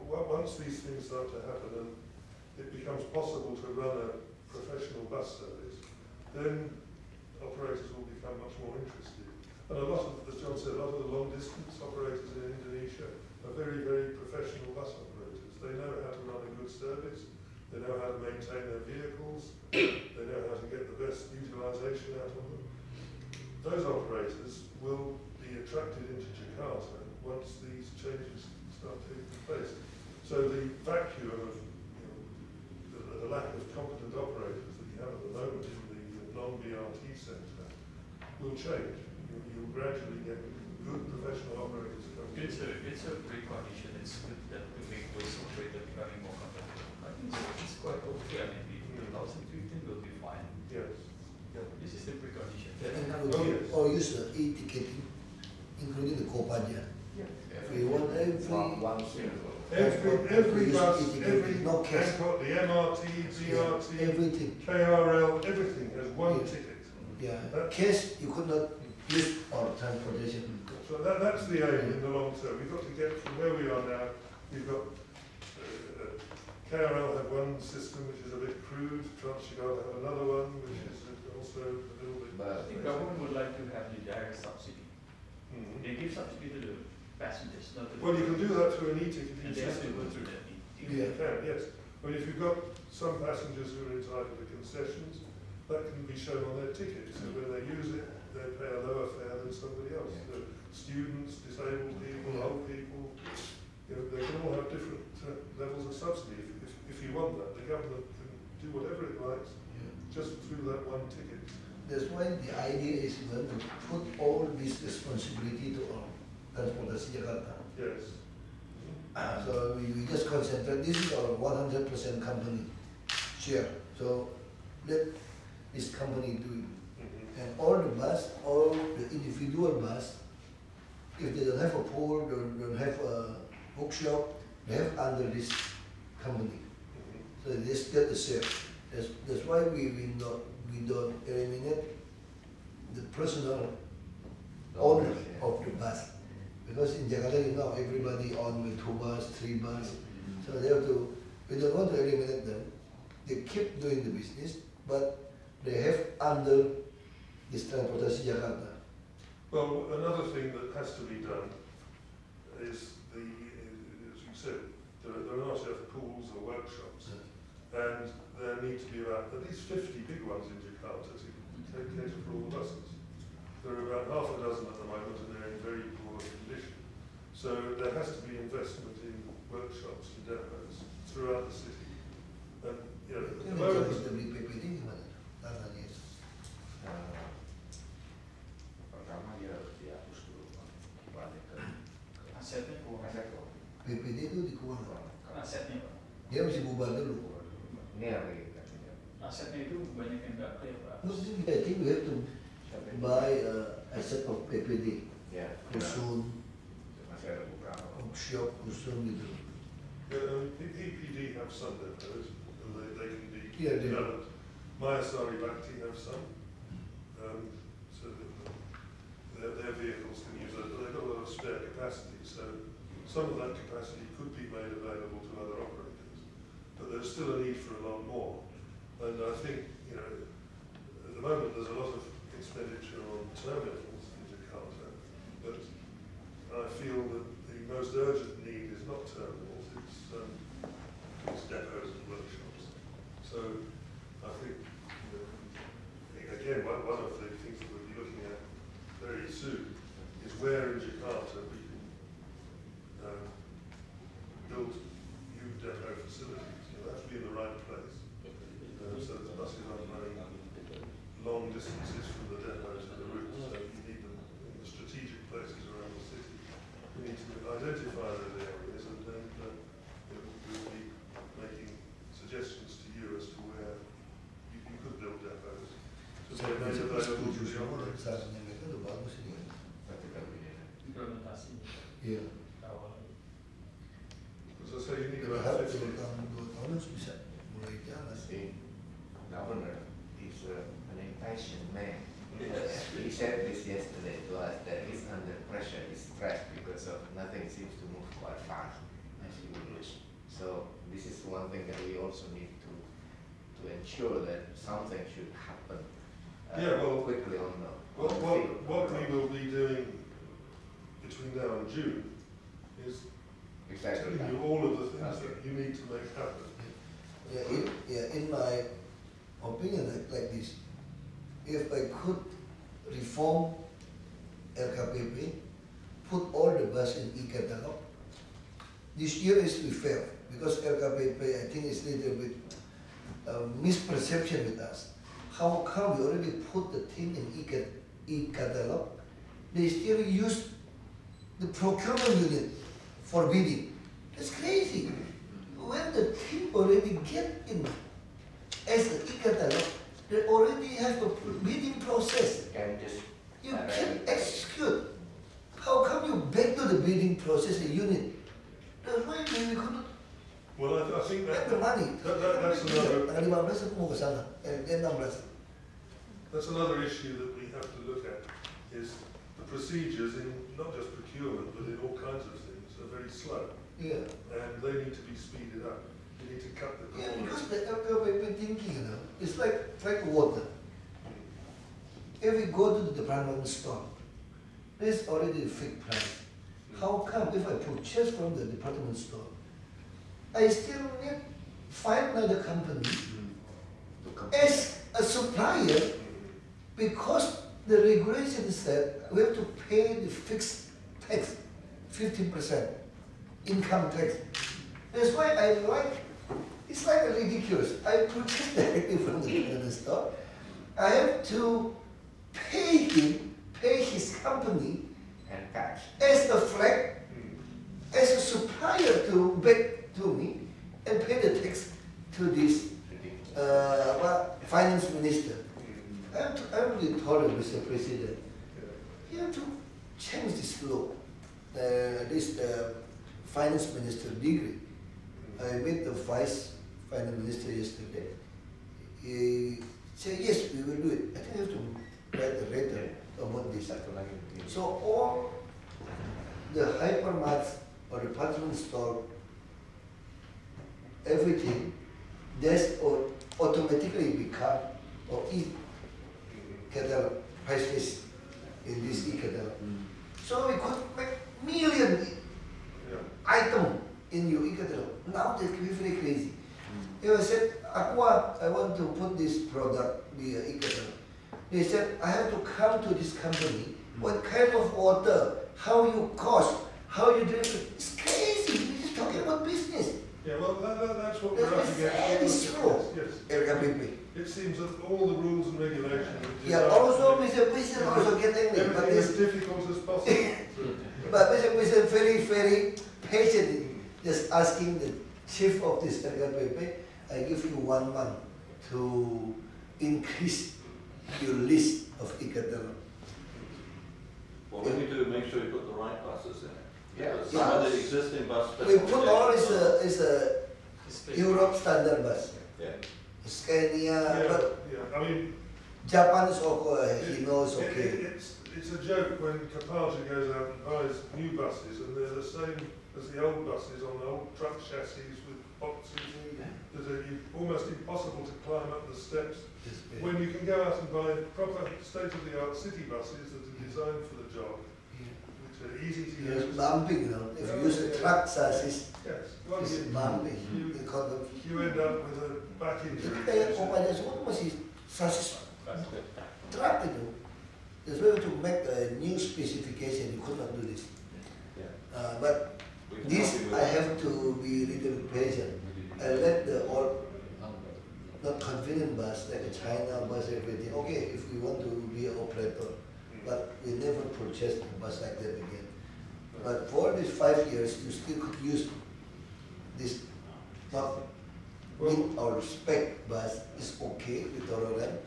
once these things start to happen and it becomes possible to run a professional bus service, then operators will become much more interested. And a lot of, as John said, a lot of the long distance operators in Indonesia are very, very professional bus operators. They know how to run a good service, they know how to maintain their vehicles, they know how to get the best utilisation out of them. Those operators will be attracted into Jakarta once these changes start taking place. So the vacuum of the lack of competent operators that you have at the moment in the non-BRT sector will change. You'll gradually get good professional operators coming in. It's a great condition. It's good that we make those operators becoming more competitive. I think it's quite okay. I mean, 2015 will be fine. Yes. Yeah, this is the precondition. Or use the e-ticketing, including the Kopaja. Yeah. We want Every bus, no cash. The MRT, BRT, everything. KRL, everything has one ticket. Yeah, cash you could not use for transportation. So that's the aim in the long term. We've got to get from where we are now. We've got KRL have one system which is a bit crude. Transjakarta have another one which is also a little bit. But the government would like to have the direct subsidy. They give subsidy to the passengers, not to the. Well, you can do that through an e-ticketing and they have to system. go through that. You can, yes. But if you've got some passengers who are entitled to concessions, that can be shown on their ticket. So when they use it, they pay a lower fare than somebody else. So students, disabled people, old people, they can all have different levels of subsidy. If you want that, the government can do whatever it likes just through that one ticket. That's why the idea is to put all this responsibility to our Transportasi Jakarta. Yes. So we just concentrate, this is our 100% company share. So let this company do it. And all the bus, all the individual bus, if they don't have a pool, don't have a bookshop, they have under this company. So they get the share. That's why we don't eliminate the personal owner of the bus. Because in Jakarta, you know, everybody own with 2 bus, 3 bus. So they have to, we don't want to eliminate them. They keep doing the business, but they have under this Transportasi Jakarta. Well, another thing that has to be done is as you said, there are not enough pools or workshops. And there need to be about at least 50 big ones in Jakarta to cater for all the buses. There are about half a dozen at the moment and they're in very poor condition. So there has to be investment in workshops and depots throughout the city. And you know, at the moment, Pertama dia harus dihapus dulu, balik ke Asetnya kurang. PPD itu dikurangi. Asetnya Pak. Dia mesti bubar dulu. ini yang lagi kan. Asetnya itu banyak yang nggak clear Pak. No, I think we have to buy asset of PPD. Ya, Rusun, masih ada beberapa. bookshop, rusun gitu. PPD have some depots, and they can be Yeah, they do. developed. Mayasari Bhakti have some, so that their vehicles can use it. They've got a lot of spare capacity, so some of that capacity could be made available to other operators. But there's still a need for a lot more. And I think, you know, at the moment there's a lot of expenditure on terminals in Jakarta, but I feel that the most urgent need is not terminals, it's depots and workshops. So I think, you know, again, one of the things that we'll be looking at very soon is where in Jakarta we can build new depot facilities. You know, that have to be in the right place. So that the buses aren't running long distances from the depot to the route, so you need them in the strategic places around the city. We need to identify those areas and then we'll be making suggestions to you as to where you could build depots. So they're made available to the operators. Sarannya mereka udah bagus ini. Implementasi Iya. awal. As I say, you need Kita about harap 50. 2 tahun harus bisa mulai jalan. The governor is an impatient man. He said this yesterday to us that he's under pressure, he's stressed because of nothing seems to move quite fast, as he would wish. So this is one thing that we also need to ensure that something should happen quickly on the What we will be doing between now and June is exactly telling you all of the things that you need to make happen. In my opinion, like this, if I could reform LKPP, put all the bus in e-catalog, this year is to be fair, because LKPP, I think, is a little bit misperception with us. How come we already put the thing in e-catalog, they still use the procurement unit for bidding? That's crazy. When the team already get in as an e-catalog, they already have a bidding process. You can execute. How come you back to the bidding process unit? That's why we couldn't Well, I think get the money. that's another. Tanggal 15 aku mau ke sana, 16. That's another issue that we have to look at, is the procedures in not just procurement, but in all kinds of things are very slow. Yeah. And they need to be speeded up. You need to cut the Yeah, corners. because the LKPP thinking, it's like water. If we go to the department store, there's already a fixed price. How come if I purchase from the department store, I still need find another company as a supplier, because the regulation said we have to pay the fixed tax, 15% income tax. That's why I like, it's like ridiculous. I purchase directly from the store. I have to pay his company and tax as a flag, as a supplier to back to me, and pay the tax to this finance minister. I already told sorry, Mr. President. You have to change this law. This finance minister degree. I met the vice finance minister yesterday. He said, yes, we will do it. I think you have to write a letter about this. So all the hypermarts or department store, everything, that's automatically become or e-catalog price list in this e-catalog. So we could make million item in your e-catalog. Now they can be very crazy. If I said, Aqua, I want to put this product in the e-catalog. They said, I have to come to this company. What kind of water? How you cost? How you drink it? It's crazy. We're just talking about business. Yeah, well, that's what we're up against. Very slow. Yes. LKPP. It seems that all the rules and regulations are Yeah, also Mr. President also get angry. But everything as this, difficult as possible. but Mr. President very, very patient. Just asking the chief of this LKPP, I give you 1 month to increase your list of e-catalog. Well, when you do, make sure you put the right buses in it. Yeah. Because some of the existing bus We put all specifications is a Europe standard bus. Yeah. Scania, but Yeah, I mean, Japan is okay. He knows okay. it's a joke when Kapaja goes out and buys new buses and they're the same as the old buses on the old truck chassis with boxes that are almost impossible to climb up the steps. When you can go out and buy proper state-of-the-art city buses that are designed for the job, which are easy to It's use. bumping, you know. If you use a truck chassis, Yes, well, it's bumping. Because you end up with a back injury. kayak kompannya semua masih sasis truck itu. That's why to make a new specification, you could not do this. But We can this help you with I that. have to be little patient. I let the all not convenient bus like a China bus everything. Okay, if we want to be an operator, but we never purchased a bus like that again. But for these 5 years, you still could use this not meet our spec bus is okay with tolerant.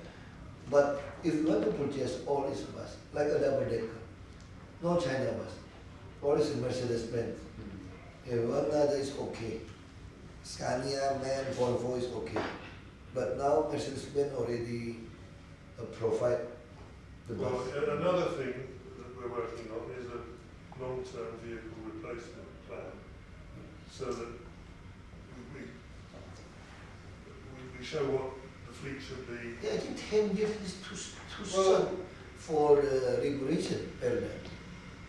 But if you want to purchase all this bus, like a double decker, no China bus, all is a Mercedes-Benz. If one other is okay. Scania, MAN, Volvo is okay. But now Mercedes-Benz already provide the Well, bus. another thing that we're working on is a long-term vehicle replacement plan, so that we show what the fleet should be. Yeah, I think 10 years is too Well- soon for regulation airline.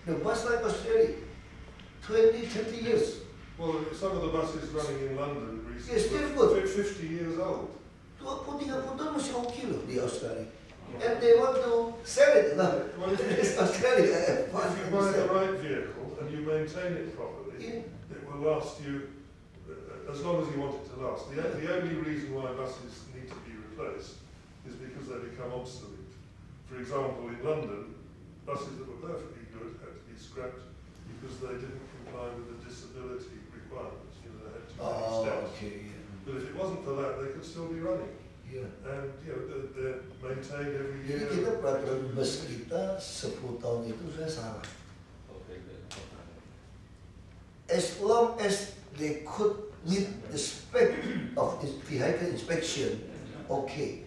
The bus like Australia, 20, 30 years. Well, some of the buses running in London recently Yes, still were good. 50 years old. 20-30 tahun masih okay loh di Australia. And they want to sell it, no? Well, if you- It's Australia. If you buy the right vehicle and you maintain it properly, Yeah. it will last you as long as you want it to last. The only reason why buses need to be replaced is because they become obsolete. For example, in London, buses that were perfectly good had to be scrapped because they didn't comply with the disability requirements. You know, they had too many Oh, steps. okay, yeah. But if it wasn't for that, they could still be running. Yeah. And they're maintained every Jadi year. kita peraturan bus kita 10 tahun itu sudah salah. As long as they could meet the spec of this vehicle inspection, okay.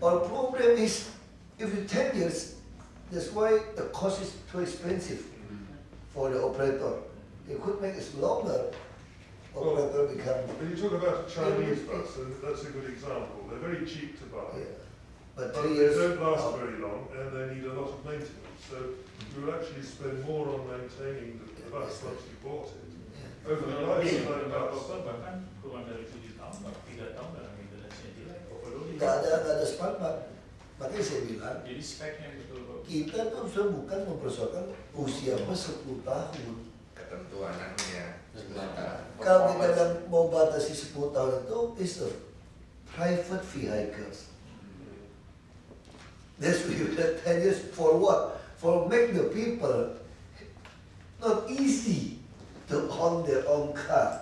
Our problem is, if you 10 years, that's why the cost is too expensive for the operator. They could make it longer. Operator become, When you talk about a Chinese bus, and that's a good example, they're very cheap to buy. yeah. But But 3 they years. don't last out. very long and they need a lot of maintenance. So you will actually spend more on maintaining the bus once you bought it. Over the life of that bus. bahkan kurang dari 7 tahun, 3 tahun dalam maintenance-nya jelek, overloading. Gak ada spare part. Makanya saya bilang, Jadi speknya betul kok. kita tuh sebenarnya bukan mempersoalkan usia bus 10 tahun. Ketentuannya Kalau kita bilang mau batasi 10 tahun itu is a private vehicles. That's why you have 10 years for what? For make the people not easy to own their own car.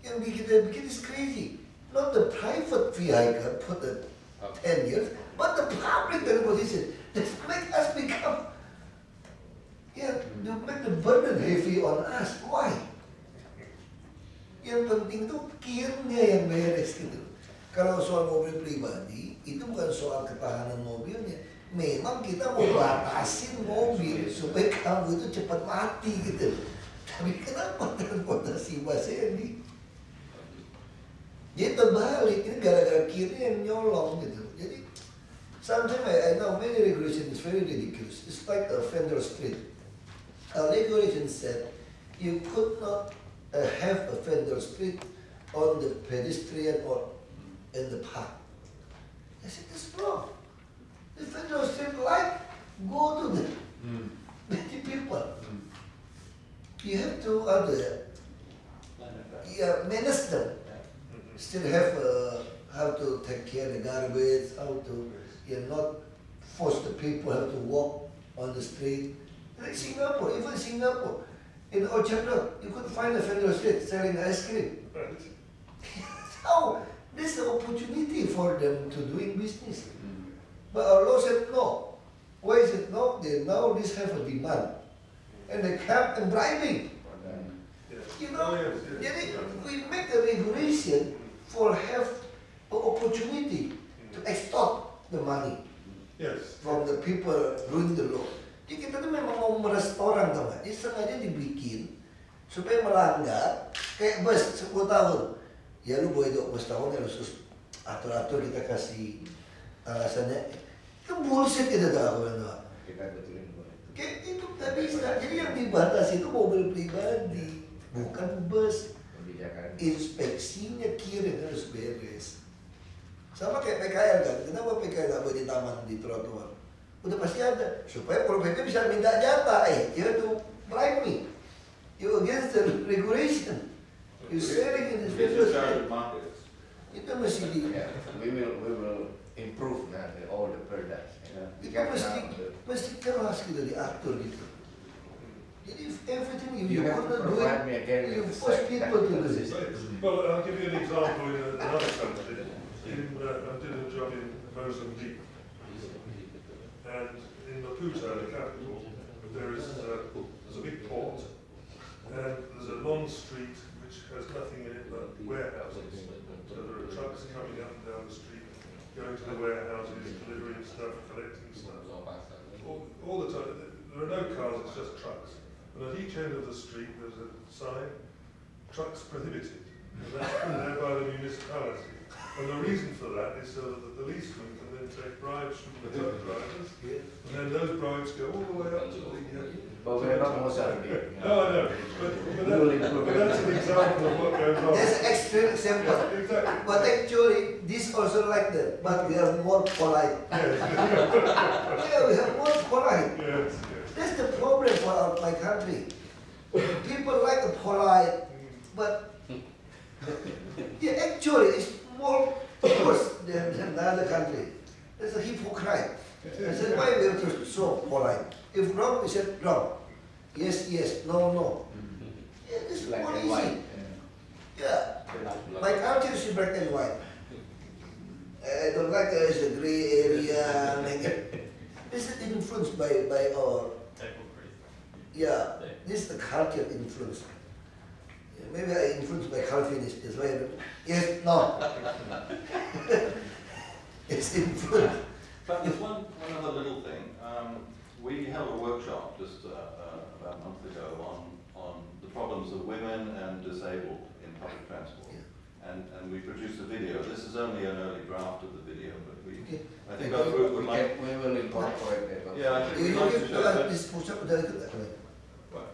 Yang kita bikin is crazy. Not the private vehicle put a 10 years, but the public position that make us become, you make the burden heavy on us. Why? Yang penting tuh kirnya yang beres gitu. Kalau soal mobil pribadi, itu bukan soal ketahanan mobilnya. Memang kita mau batasin mobil supaya kamu itu cepat mati gitu. Tapi kenapa transportasi bahasa ini? Jadi terbalik, ini gara-gara kiri yang nyolong gitu. Jadi sometimes I know many regulations is very ridiculous. It's like a vendor street. A regulation said you could not have a vendor street on the pedestrian or in the park. I said that's wrong. The vendor street light go to the people. You have to manage them. Still have how to take care of the garbage, how to not force the people how to walk on the street. Like Singapore, even Singapore, in Orchard Road, you could find a vendor street selling ice cream. So there's an opportunity for them to doing business. But our law said no. Why is it no? They now this have a demand, and they kept them bribing. You know, we make a regulation for have an opportunity to extort the money from the people doing the law. Jadi kita tuh memang mau meres orang tau gak? Jadi sengaja dibikin supaya melanggar kayak bus 10 tahun. Ya lu boleh 20 tahun ya lu atur-atur kita kasih alasannya. Itu bullshit kita tahu kan? Kita betulin boleh. Kayak itu gak bisa. Jadi yang dibatasi itu mobil pribadi, bukan bus. Inspeksinya kiri harus beres. Sama kayak PKL kan? Kenapa PKL gak boleh di taman di trotoar? Udah pasti ada. Supaya Pol PP bisa minta jatah. You have to bribe me. You against the regulation. You selling in this business. Itu mesti di. We will improve all the products. Itu mesti keras gitu diatur gitu. Jadi everything you cannot do it, you force people to do this. Well, I'll give you an example in another country. I did a job in Mozambique. And in Maputo, the capital, there's a big port, and there's a long street which has nothing in it but warehouses. So there are trucks coming up and down the street, going to the warehouses, delivering stuff, collecting stuff. All the time, there are no cars, it's just trucks. And at each end of the street there's a sign, trucks prohibited. And that's put there by the municipality. And the reason for that is so that the policemen can then take bribes from the truck drivers, and then those bribes go all the way up to the... But we're not Mozambique. No, I know. But that's an example of what goes on. That's an extreme example. Exactly. But actually, this also like that, but we are more polite. Yeah, we are more polite. Yes. That's the problem for my country. People like a polite, but actually it's more worse than the other country. It's a hypocrite. I said, why we have to be so polite? If wrong, we said wrong. Yes, yes, no, no. Yeah, this is Black more and easy. white. Yeah. My country is black and white. I don't like it's a gray area. This is influenced by our. Yeah, this is the culture influence. Maybe I influenced by Calvinist. That's why. Yes, no. It's influence. But there's one other little thing. We held a workshop just about a month ago on the problems of women and disabled in public transport. Yeah. And we produced a video. This is only an early draft of the video, but I think our group would like... We will incorporate it. Yeah, I think we'd like to show that.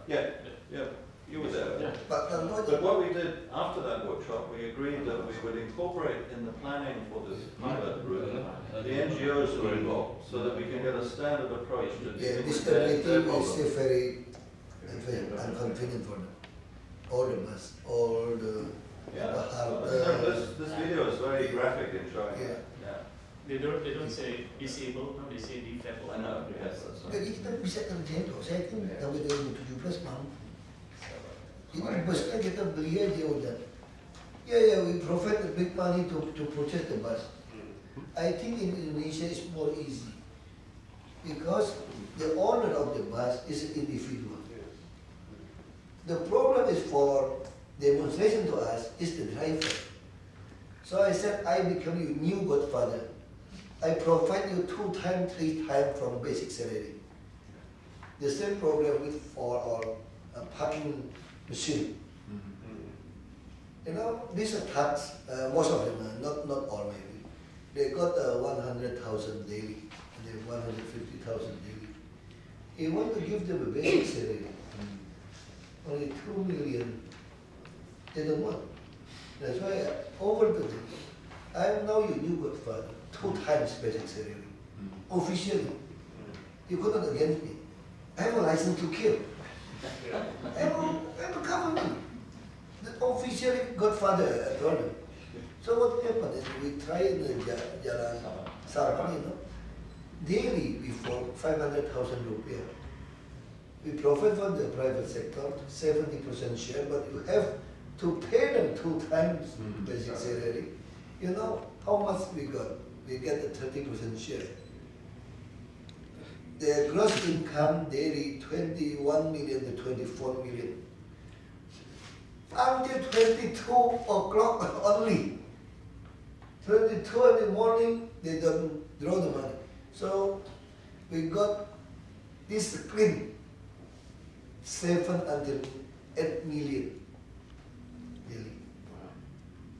Yeah, you were there. Yeah. But what we did after that workshop, we agreed that we would incorporate in the planning for this pilot route the NGOs who are involved, so that we can get a standard approach to dealing with their problems. Is very inconvenient for them. All of us, all the... This video is very graphic in showing that. They don't say disabled, no, they say defective. I know, yes, that's right. Jadi kita bisa kerjain loh. Saya kan tahun 2017 mampu. Jadi busnya kita beli aja udah. Yeah, we provide the big money to purchase the bus. I think in Indonesia it's more easy because the owner of the bus is an individual. The problem is for demonstration to us is the driver. So I said, I become your new godfather. I provide you 2 times, 3 times from basic salary. The same problem with for our parking machine. You know, these are tax, most of them, not all maybe. They got 100,000 daily, and then 150,000 daily. You want to give them a basic salary, only 2 million, they don't want. That's why I over to them. I am now your new godfather, 2 times basic salary, officially. You couldn't against me. I have a license to kill. I have a government. The officially godfather, I told them. So what happened is we tried in the Jalan Sabang, you know, daily before 500,000 rupiah. We profit from the private sector, 70% share, but you have to pay them 2 times basic salary. You know how much we got? We get a 30% share. The gross income daily 21 million to 24 million. Until 22 o'clock only. 22 in the morning, they don't draw the money. So we got this clean 7 until 8 million daily.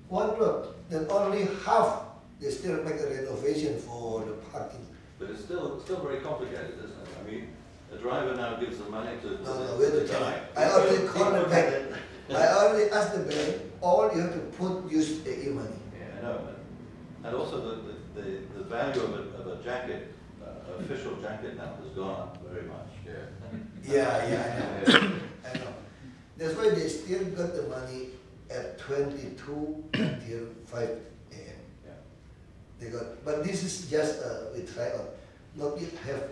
1 block, then only half they still make a renovation for the parking. But it's still very complicated, isn't it? I mean, a driver now gives the money to the guy. I already called the bank. I already asked the bank, all you have to put, use the e-money. Yeah, I know. And also the value of a jacket, official jacket now has gone up very much. Yeah, I know. I know. That's why they still got the money at 22 until 5 a.m. Yeah. They got, but this is just we try out, not yet have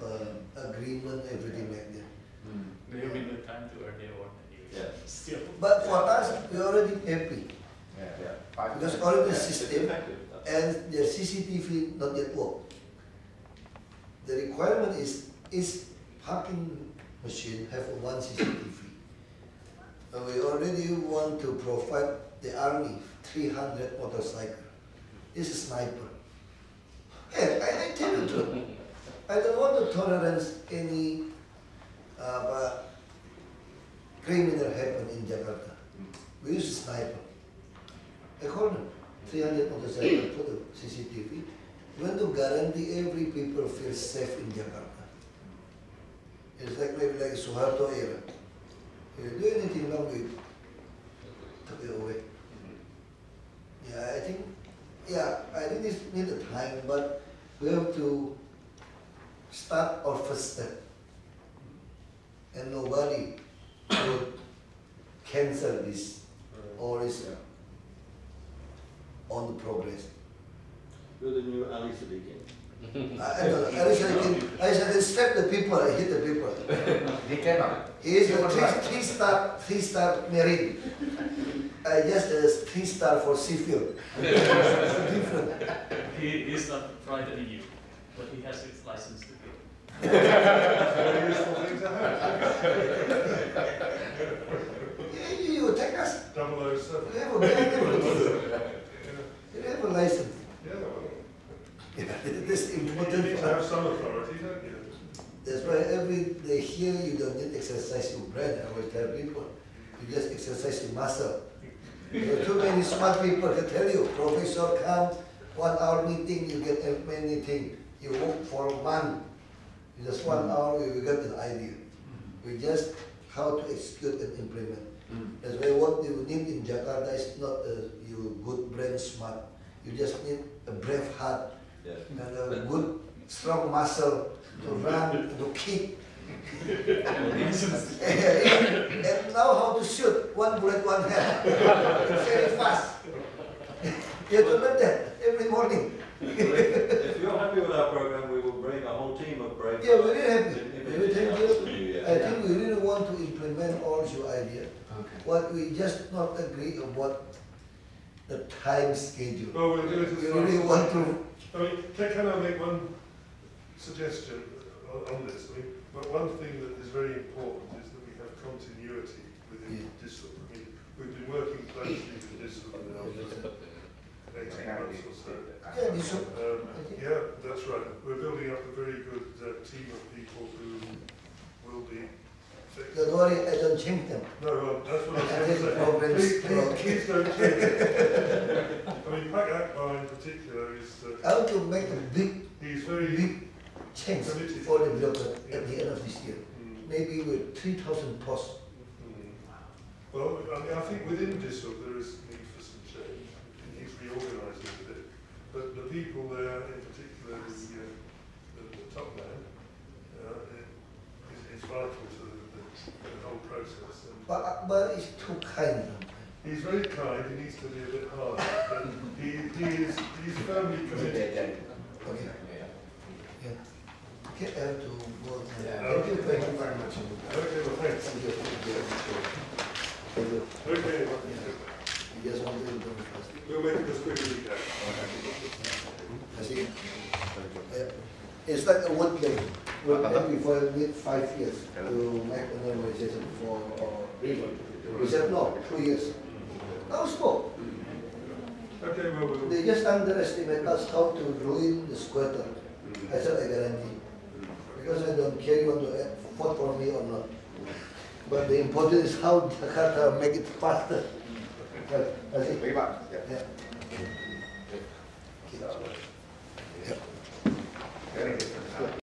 agreement, everything like that. There will be no time to earn their own anyway. Yeah. Still. But for us, we already happy Yeah. because already the It's system effective. and the CCTV not yet work. The requirement is parking machine have 1 CCTV. We already want to provide the army 300 motorcycle. This is sniper. Yeah, I tell you the truth. I don't want to tolerate any criminal happen in Jakarta. We use sniper. I call them 300 motorcycle for the CCTV. We want to guarantee every people feel safe in Jakarta. It's like maybe like Suharto era. If you do anything wrong, we took it away. Yeah, I think this needs a time, but we have to start our first step. And nobody would cancel this or is on the progress. You're the new Ali Siddiqui. I don't know. I said, slap the people, I hit the people. They cannot. He is a three-star Marine. I just a 3-star for civil. Different. He is not frightening you, but he has his license to kill. Very useful thing to have. You take us. 007. You have a you have a license. Yeah, well, This is you important need to for have us. some authority, don't you? That's why every day here you don't need exercise your brain. I always tell people, you just exercise your muscle. There are too many smart people can tell you, professor come, 1 hour meeting, you get many things. You work for a month, in just 1 hour you get an idea. We just how to execute and implement. That's why what you need in Jakarta is not you good brain smart. You just need a brave heart and a good strong muscle to run, to kick. And now how to shoot, 1 bullet, 1 head. Very fast. You have to learn that every morning. If you're happy with our program, we will bring a whole team of brave. Yeah, we're really happy. Very thank you. Yeah. I think we really want to implement all your idea. Okay. What we just not agree on what the time schedule. Oh, we'll do it as We fast really as want we to. can. I mean, can I make one suggestion on this? I mean, but one thing that is very important is that we have continuity within DISL. I mean, we've been working closely with DISL now for 18 months or so. Yeah, DISL. Yeah, that's right. We're building up a very good team of people who will be. Don't worry, I don't change them. No, well, that's what I was I going think to the say. problem is Please don't change it. I mean, Pak Akbar in particular is. I want to make a He's very big change committed. for the development at the end of this year. Maybe with 3,000 posts. Well, I mean, I think within DISL there is need for some change. He's reorganising a bit. But the people there, in particular the top man, is vital to the whole process. And But Akbar is too kind. he's very kind, he needs to be a bit harder, but he's firmly committed. Okay. Yeah. Okay, I have to go. Thank you very much. Okay, well, thanks. Thank you. Okay, You just want to do it first. we'll make it as quick as we can. I see. It's like a wood bank. Wood bank before we need 5 years to make a normalization for river. We said no, 2 years. Now small. Okay, well, we'll. They just underestimate us how to ruin the squatter. I said I guarantee. Because I don't care you want to vote for me or not. But the important is how Jakarta make it faster. That's it. Yeah. Very good.